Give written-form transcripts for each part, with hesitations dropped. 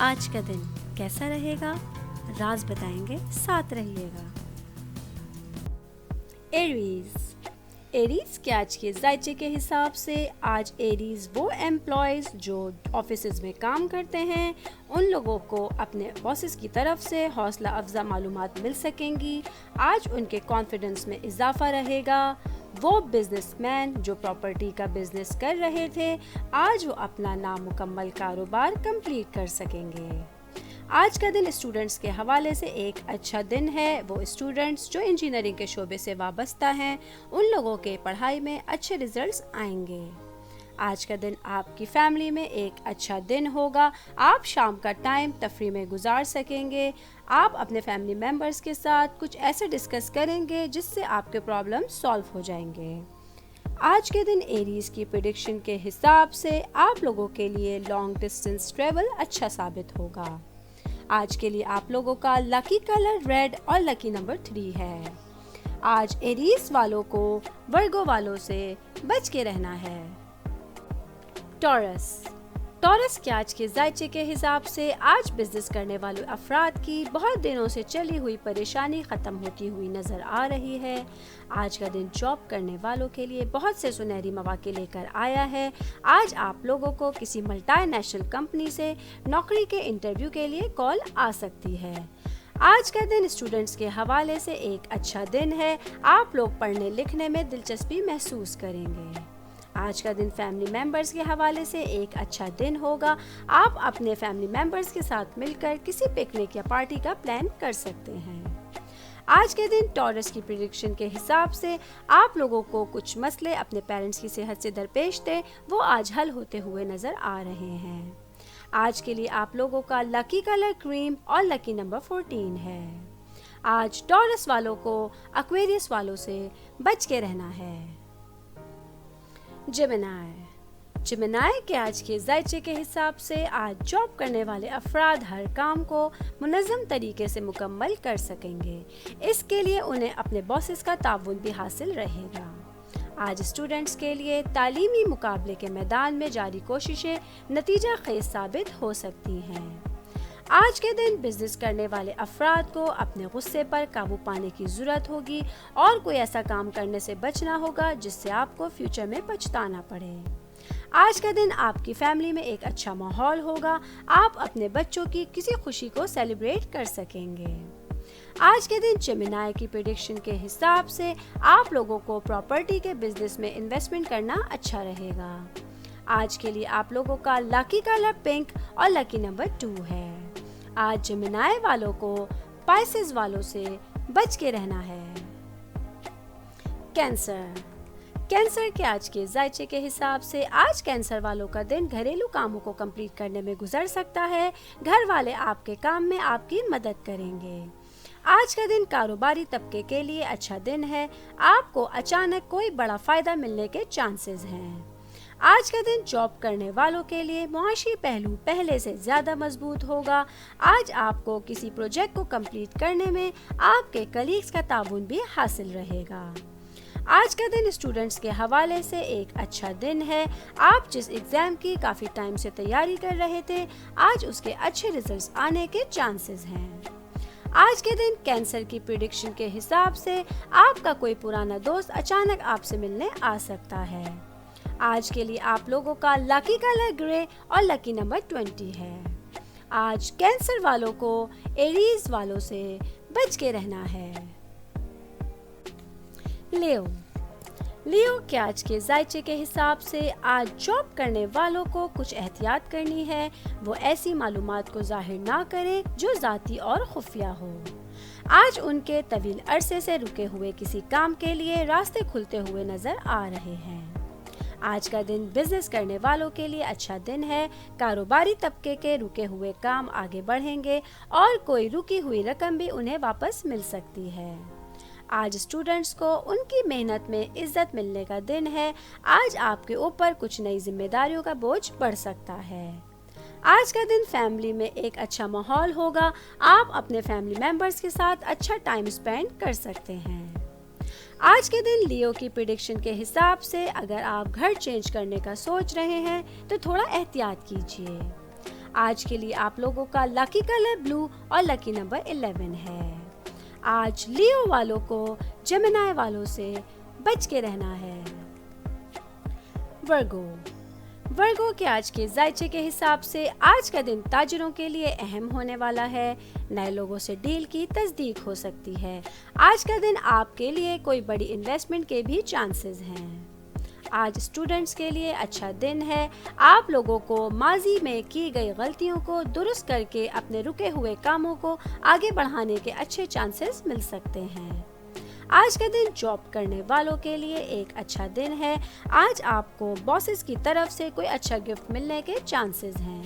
آج کا دن کیسا رہے گا؟ راز بتائیں گے، ساتھ رہیے گا۔ ایریز کے آج کے ذائچے کے حساب سے آج ایریز وہ امپلائیز جو آفیسز میں کام کرتے ہیں ان لوگوں کو اپنے باسز کی طرف سے حوصلہ افزا معلومات مل سکیں گی۔ آج ان کے کانفیڈنس میں اضافہ رہے گا۔ وہ بزنس مین جو پراپرٹی کا بزنس کر رہے تھے آج وہ اپنا نامکمل کاروبار کمپلیٹ کر سکیں گے۔ آج کا دن اسٹوڈنٹس کے حوالے سے ایک اچھا دن ہے۔ وہ اسٹوڈنٹس جو انجینئرنگ کے شعبے سے وابستہ ہیں ان لوگوں کے پڑھائی میں اچھے ریزلٹس آئیں گے۔ آج کا دن آپ کی فیملی میں ایک اچھا دن ہوگا۔ آپ شام کا ٹائم تفریح میں گزار سکیں گے۔ آپ اپنے فیملی ممبرس کے ساتھ کچھ ایسے ڈسکس کریں گے جس سے آپ کے پرابلم سالو ہو جائیں گے۔ آج کے دن ایریز کی پریڈکشن کے حساب سے آپ لوگوں کے لیے لانگ ڈسٹینس ٹریول اچھا ثابت ہوگا۔ آج کے لیے آپ لوگوں کا لکی کلر ریڈ اور لکی نمبر 3 ہے۔ آج ایریز والوں کو ورگو والوں سے بچ کے رہنا ہے۔ ٹورس کے آج کے ذائچے کے حساب سے آج بزنس کرنے والے افراد کی بہت دنوں سے چلی ہوئی پریشانی ختم ہوتی ہوئی نظر آ رہی ہے۔ آج کا دن جاب کرنے والوں کے لیے بہت سے سنہری مواقع لے کر آیا ہے۔ آج آپ لوگوں کو کسی ملٹی نیشنل کمپنی سے نوکری کے انٹرویو کے لیے کال آ سکتی ہے۔ آج کا دن اسٹوڈنٹس کے حوالے سے ایک اچھا دن ہے۔ آپ لوگ پڑھنے لکھنے میں دلچسپی محسوس کریں گے۔ آج کا دن فیملی ممبرز کے حوالے سے ایک اچھا دن ہوگا۔ آپ اپنے فیملی ممبرز کے ساتھ مل کر کسی پکنک یا پارٹی کا پلان کر سکتے ہیں۔ آج کے دن ٹورس کی پریڈکشن کے حساب سے آپ لوگوں کو کچھ مسئلے اپنے پیرنٹس کی صحت سے درپیش تھے وہ آج حل ہوتے ہوئے نظر آ رہے ہیں۔ آج کے لیے آپ لوگوں کا لکی کلر کریم اور لکی نمبر 14 ہے۔ آج ٹورس والوں کو ایکویریس والوں سے بچ کے رہنا ہے۔ جیمنائی کے آج کے ذائچے کے حساب سے آج جاب کرنے والے افراد ہر کام کو منظم طریقے سے مکمل کر سکیں گے۔ اس کے لیے انہیں اپنے باسز کا تعاون بھی حاصل رہے گا۔ آج اسٹوڈنٹس کے لیے تعلیمی مقابلے کے میدان میں جاری کوششیں نتیجہ خیز ثابت ہو سکتی ہیں۔ آج کے دن بزنس کرنے والے افراد کو اپنے غصے پر قابو پانے کی ضرورت ہوگی اور کوئی ایسا کام کرنے سے بچنا ہوگا جس سے آپ کو فیوچر میں پچھتانا پڑے۔ آج کا دن آپ کی فیملی میں ایک اچھا ماحول ہوگا۔ آپ اپنے بچوں کی کسی خوشی کو سیلیبریٹ کر سکیں گے۔ آج کے دن جیمنائی کی پریڈکشن کے حساب سے آپ لوگوں کو پراپرٹی کے بزنس میں انویسٹمنٹ کرنا اچھا رہے گا۔ آج کے لیے آپ لوگوں کا لکی کلر پنک اور لکی نمبر 2 ہے۔ آج جیمنائی والوں کو پائسز والوں سے بچ کے رہنا ہے۔ کینسر کے آج کے ذائچے کے حساب سے آج کینسر والوں کا دن گھریلو کاموں کو کمپلیٹ کرنے میں گزر سکتا ہے۔ گھر والے آپ کے کام میں آپ کی مدد کریں گے۔ آج کا دن کاروباری طبقے کے لیے اچھا دن ہے۔ آپ کو اچانک کوئی بڑا فائدہ ملنے کے چانسز ہیں۔ آج کا دن جاب کرنے والوں کے لیے معاشی پہلو پہلے سے زیادہ مضبوط ہوگا۔ آج آپ کو کسی پروجیکٹ کو کمپلیٹ کرنے میں آپ کے کلیگز کا تعاون بھی حاصل رہے گا۔ آج کا دن اسٹوڈنٹس کے حوالے سے ایک اچھا دن ہے۔ آپ جس ایگزام کی کافی ٹائم سے تیاری کر رہے تھے آج اس کے اچھے ریزلٹس آنے کے چانسز ہیں۔ آج کے دن کینسر کی پریڈکشن کے حساب سے آپ کا کوئی پرانا دوست اچانک آپ سے ملنے آ سکتا ہے۔ آج کے لیے آپ لوگوں کا لکی کلر گرے اور لکی نمبر 20 ہے۔ آج کینسر والوں کو ایریز والوں سے بچ کے رہنا ہے۔ لیو کے آج کے ذائچے کے حساب سے آج جاب کرنے والوں کو کچھ احتیاط کرنی ہے۔ وہ ایسی معلومات کو ظاہر نہ کریں جو ذاتی اور خفیہ ہو۔ آج ان کے طویل عرصے سے رکے ہوئے کسی کام کے لیے راستے کھلتے ہوئے نظر آ رہے ہیں۔ آج کا دن بزنس کرنے والوں کے لیے اچھا دن ہے۔ کاروباری طبقے کے رکے ہوئے کام آگے بڑھیں گے اور کوئی رکی ہوئی رقم بھی انہیں واپس مل سکتی ہے۔ آج اسٹوڈنٹس کو ان کی محنت میں عزت ملنے کا دن ہے۔ آج آپ کے اوپر کچھ نئی ذمہ داریوں کا بوجھ بڑھ سکتا ہے۔ آج کا دن فیملی میں ایک اچھا ماحول ہوگا۔ آپ اپنے فیملی ممبرز کے ساتھ اچھا ٹائم سپینڈ کر سکتے ہیں۔ آج کے دن لیو کی پریڈکشن کے حساب سے اگر آپ گھر چینج کرنے کا سوچ رہے ہیں تو تھوڑا احتیاط کیجیے۔ آج کے لیے آپ لوگوں کا لکی کلر بلو اور لکی نمبر 11 ہے۔ آج لیو والوں کو جیمنائی والوں سے بچ کے رہنا ہے۔ ورگو کے آج کے ذائچے کے حساب سے آج کا دن تاجروں کے لیے اہم ہونے والا ہے۔ نئے لوگوں سے ڈیل کی تصدیق ہو سکتی ہے۔ آج کا دن آپ کے لیے کوئی بڑی انویسٹمنٹ کے بھی چانسز ہیں۔ آج اسٹوڈنٹس کے لیے اچھا دن ہے۔ آپ لوگوں کو ماضی میں کی گئی غلطیوں کو درست کر کے اپنے رکے ہوئے کاموں کو آگے بڑھانے کے اچھے چانسز مل سکتے ہیں۔ آج کا دن جاب کرنے والوں کے لیے ایک اچھا دن ہے۔ آج آپ کو باسز کی طرف سے کوئی اچھا گفٹ ملنے کے چانسز ہیں۔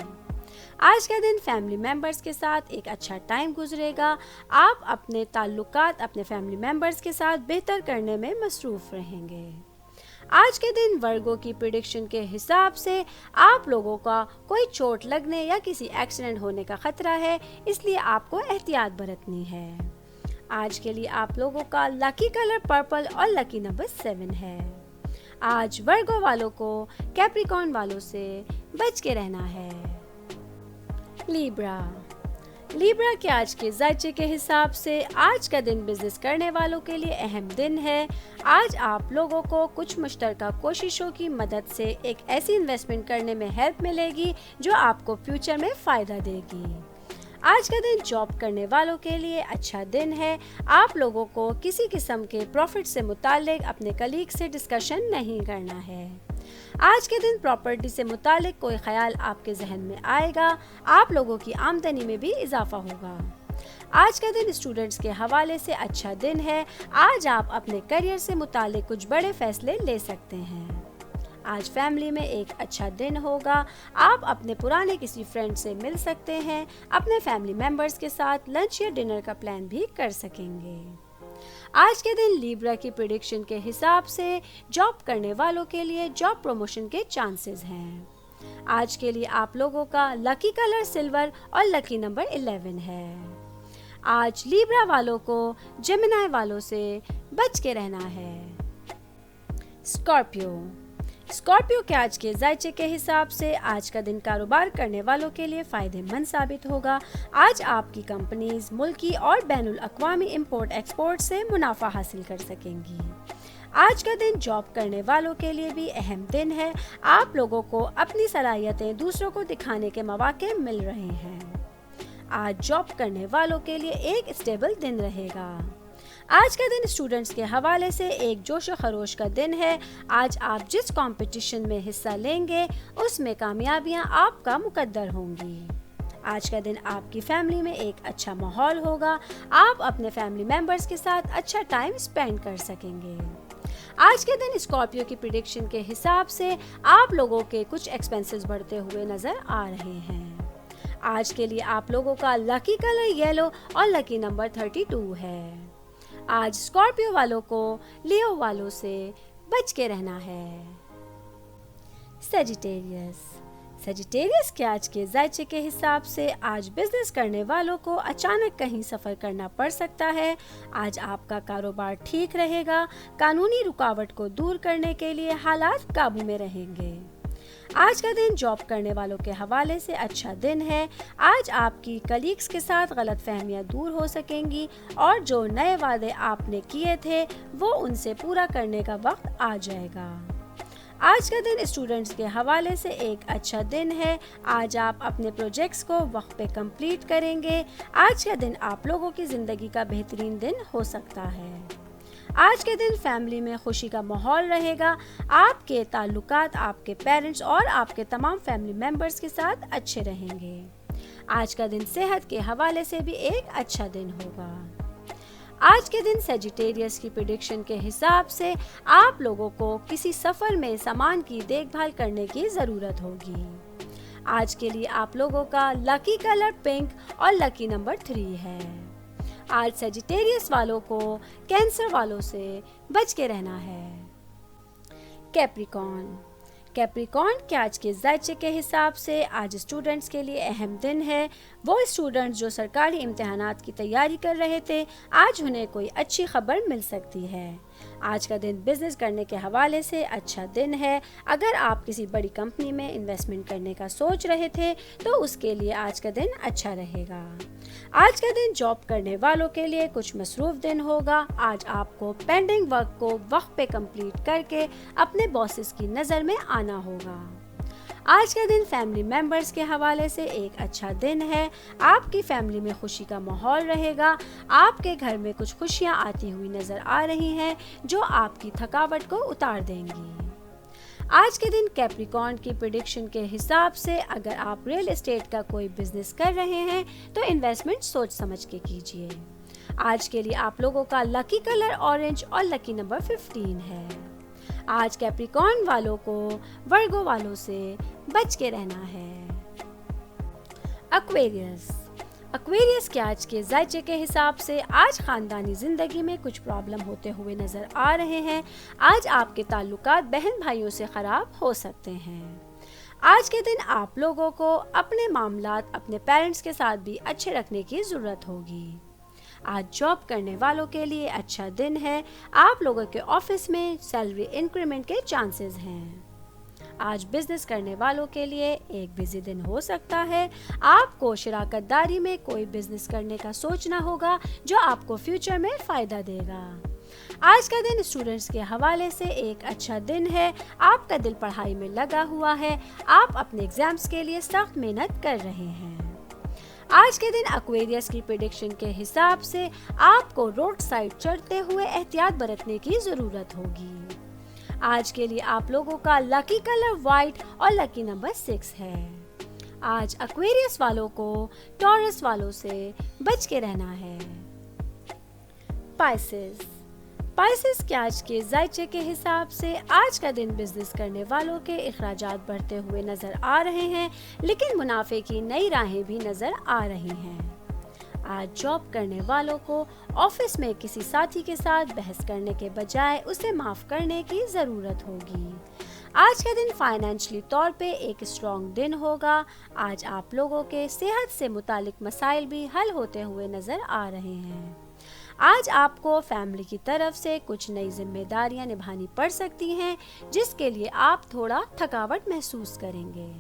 آج کا دن فیملی ممبرز کے ساتھ ایک اچھا ٹائم گزرے گا۔ آپ اپنے تعلقات اپنے فیملی ممبرز کے ساتھ بہتر کرنے میں مصروف رہیں گے۔ آج کے دن ورگو کی پریڈکشن کے حساب سے آپ لوگوں کا کوئی چوٹ لگنے یا کسی ایکسیڈنٹ ہونے کا خطرہ ہے، اس لیے آپ کو احتیاط برتنی ہے۔ آج کے لیے آپ لوگوں کا لکی کلر پرپل اور لکی نمبر 7 ہے۔ آج ورگو والوں کو کیپریکارن والوں سے بچ کے رہنا ہے۔ لیبرا کے آج کے ذائچے کے حساب سے آج کا دن بزنس کرنے والوں کے لیے اہم دن ہے۔ آج آپ لوگوں کو کچھ مشترکہ کوششوں کی مدد سے ایک ایسی انویسٹمنٹ کرنے میں ہیلپ ملے گی جو آپ کو فیوچر میں فائدہ دے گی۔ آج کا دن جاب کرنے والوں کے لیے اچھا دن ہے۔ آپ لوگوں کو کسی قسم کے پروفٹ سے متعلق اپنے کلیگ سے ڈسکشن نہیں کرنا ہے۔ آج کے دن پراپرٹی سے متعلق کوئی خیال آپ کے ذہن میں آئے گا۔ آپ لوگوں کی آمدنی میں بھی اضافہ ہوگا۔ آج کا دن اسٹوڈنٹس کے حوالے سے اچھا دن ہے۔ آج آپ اپنے کیریئر سے متعلق کچھ بڑے فیصلے لے سکتے ہیں۔ آج فیملی میں ایک اچھا دن ہوگا۔ آپ اپنے پرانے کسی فرینڈ سے مل سکتے ہیں۔ اپنے فیملی ممبرز کے ساتھ لنچ یا ڈنر کا پلان بھی کر سکیں گے۔ آج کے دن لیبرا کی پریڈکشن کے حساب سے جاب کرنے والوں کے لیے جاب پروموشن کے چانسز ہیں۔ آج کے لیے آپ لوگوں کا لکی کلر سلور اور لکی نمبر 11 ہے۔ آج لیبرا والوں کو جیمنائی والوں سے بچ کے رہنا ہے۔ اسکارپیو کے آج کے ذائچے کے حساب سے آج کا دن کاروبار کرنے والوں کے لیے فائدہ مند ثابت ہوگا۔ آج آپ کی کمپنیز ملکی اور بین الاقوامی امپورٹ ایکسپورٹ سے منافع حاصل کر سکیں گی۔ آج کا دن جاب کرنے والوں کے لیے بھی اہم دن ہے۔ آپ لوگوں کو اپنی صلاحیتیں دوسروں کو دکھانے کے مواقع مل رہے ہیں۔ آج جاب کرنے والوں کے لیے ایک اسٹیبل دن رہے گا۔ آج کا دن اسٹوڈنٹس کے حوالے سے ایک جوش و خروش کا دن ہے۔ آج آپ جس کمپٹیشن میں حصہ لیں گے اس میں کامیابیاں آپ کا مقدر ہوں گی۔ آج کا دن آپ کی فیملی میں ایک اچھا ماحول ہوگا۔ آپ اپنے فیملی ممبرز کے ساتھ اچھا ٹائم اسپینڈ کر سکیں گے۔ آج کے دن اسکارپیو کی پریڈکشن کے حساب سے آپ لوگوں کے کچھ ایکسپینسز بڑھتے ہوئے نظر آ رہے ہیں۔ آج کے لیے آپ لوگوں کا لکی کلر یلو اور لکی نمبر 32 ہے۔ آج اسکارپیو والوں کو لیو والوں سے بچ کے رہنا ہے۔ سیجیٹیریس کے آج کے ذائچے کے حساب سے آج بزنس کرنے والوں کو اچانک کہیں سفر کرنا پڑ سکتا ہے۔ آج آپ کا کاروبار ٹھیک رہے گا۔ قانونی رکاوٹ کو دور کرنے کے لیے حالات قابو میں رہیں گے۔ آج کا دن جاب کرنے والوں کے حوالے سے اچھا دن ہے۔ آج آپ کی کلیگز کے ساتھ غلط فہمیاں دور ہو سکیں گی اور جو نئے وعدے آپ نے کیے تھے وہ ان سے پورا کرنے کا وقت آ جائے گا۔ آج کا دن اسٹوڈنٹس کے حوالے سے ایک اچھا دن ہے۔ آج آپ اپنے پروجیکٹس کو وقت پہ کمپلیٹ کریں گے۔ آج کا دن آپ لوگوں کی زندگی کا بہترین دن ہو سکتا ہے۔ آج کے دن فیملی میں خوشی کا ماحول رہے گا۔ آپ کے تعلقات آپ کے پیرنٹس اور آپ کے تمام فیملی ممبرز کے ساتھ اچھے رہیں گے۔ آج کا دن صحت کے حوالے سے بھی ایک اچھا دن ہوگا۔ آج کے دن سیجیٹیریس کی پریڈکشن کے حساب سے آپ لوگوں کو کسی سفر میں سامان کی دیکھ بھال کرنے کی ضرورت ہوگی۔ آج کے لیے آپ لوگوں کا لکی کلر پنک اور لکی نمبر 3 ہے۔ آج سیجیٹیریس والوں کو کینسر والوں سے بچ کے رہنا ہے۔ کیپریکارن کے آج کے ذائچے کے حساب سے آج اسٹوڈنٹس کے لیے اہم دن ہے۔ وہ اسٹوڈنٹس جو سرکاری امتحانات کی تیاری کر رہے تھے آج انہیں کوئی اچھی خبر مل سکتی ہے۔ آج کا دن بزنس کرنے کے حوالے سے اچھا دن ہے۔ اگر آپ کسی بڑی کمپنی میں انویسٹمنٹ کرنے کا سوچ رہے تھے تو اس کے لیے آج کا دن اچھا رہے گا۔ آج کا دن جاب کرنے والوں کے لیے کچھ مصروف دن ہوگا۔ آج آپ کو پینڈنگ ورک کو وقت پہ کمپلیٹ کر کے اپنے باسز کی نظر میں آنا ہوگا۔ آج کا دن فیملی ممبرز کے حوالے سے ایک اچھا دن ہے۔ آپ کی فیملی میں خوشی کا ماحول رہے گا۔ آپ کے گھر میں کچھ خوشیاں آتی ہوئی نظر آ رہی ہیں جو آپ کی تھکاوٹ کو اتار دیں گی۔ آج کے دن کیپریکارن کی پریڈکشن کے حساب سے اگر آپ ریل اسٹیٹ کا کوئی بزنس کر رہے ہیں تو انویسٹمنٹ سوچ سمجھ کے کیجیے۔ آج کے لیے آپ لوگوں کا لکی کلر اورنج اور لکی نمبر 15 ہے۔ آج کیپریکارن والوں کو ورگو والوں سے بچ کے رہنا ہے۔ ایکویریس کے آج کے ذائچے کے حساب سے آج خاندانی زندگی میں کچھ پرابلم ہوتے ہوئے نظر آ رہے ہیں۔ آج آپ کے تعلقات بہن بھائیوں سے خراب ہو سکتے ہیں۔ آج کے دن آپ لوگوں کو اپنے معاملات اپنے پیرنٹس کے ساتھ بھی اچھے رکھنے کی ضرورت ہوگی۔ آج جاب کرنے والوں کے لیے اچھا دن ہے۔ آپ لوگوں کے آفس میں سیلری انکریمنٹ کے چانسز ہیں۔ آج بزنس کرنے والوں کے لیے ایک بزی دن ہو سکتا ہے۔ آپ کو شراکت داری میں کوئی بزنس کرنے کا سوچنا ہوگا جو آپ کو فیوچر میں فائدہ دے گا۔ آج کا دن اسٹوڈنٹس کے حوالے سے ایک اچھا دن ہے۔ آپ کا دل پڑھائی میں لگا ہوا ہے۔ آپ اپنے ایگزامز کے لیے سخت محنت کر رہے ہیں۔ آج کے دن ایکویریس کی پریڈکشن کے حساب سے آپ کو روڈ سائڈ چلتے ہوئے احتیاط برتنے کی ضرورت ہوگی۔ آج کے لیے آپ لوگوں کا لکی کلر وائٹ اور لکی نمبر 6 ہے۔ آج ایکویریس والوں کو ٹورس والوں سے بچ کے رہنا ہے۔ پائسز کے آج کے ذائچے کے حساب سے آج کا دن بزنس کرنے والوں کے اخراجات بڑھتے ہوئے نظر آ رہے ہیں لیکن منافع کی نئی راہیں بھی نظر آ رہی ہیں۔ آج جاب کرنے والوں کو آفس میں کسی ساتھی کے ساتھ بحث کرنے کے بجائے اسے معاف کرنے کی ضرورت ہوگی۔ آج کا دن فائنینشلی طور پہ ایک اسٹرانگ دن ہوگا۔ آج آپ لوگوں کے صحت سے متعلق مسائل بھی حل ہوتے ہوئے نظر آ رہے ہیں۔ آج آپ کو فیملی کی طرف سے کچھ نئی ذمہ داریاں نبھانی پڑ سکتی ہیں جس کے لیے آپ تھوڑا تھکاوٹ محسوس کریں گے۔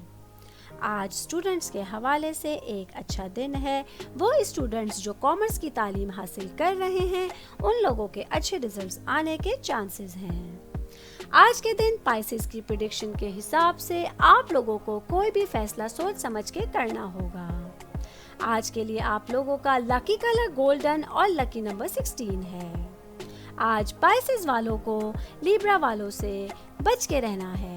آج اسٹوڈنٹس کے حوالے سے ایک اچھا دن ہے۔ وہ اسٹوڈنٹس جو کامرس کی تعلیم حاصل کر رہے ہیں ان لوگوں کے اچھے ریزلٹس آنے کے چانسز ہیں۔ آج کے دن پائسز کی پریڈکشن کے حساب سے آپ لوگوں کو کوئی بھی فیصلہ سوچ سمجھ کے کرنا ہوگا۔ آج کے لیے آپ لوگوں کا لکی کلر گولڈن اور لکی نمبر 16 ہے۔ آج پائسز والوں کو لیبرا والوں سے بچ کے رہنا ہے۔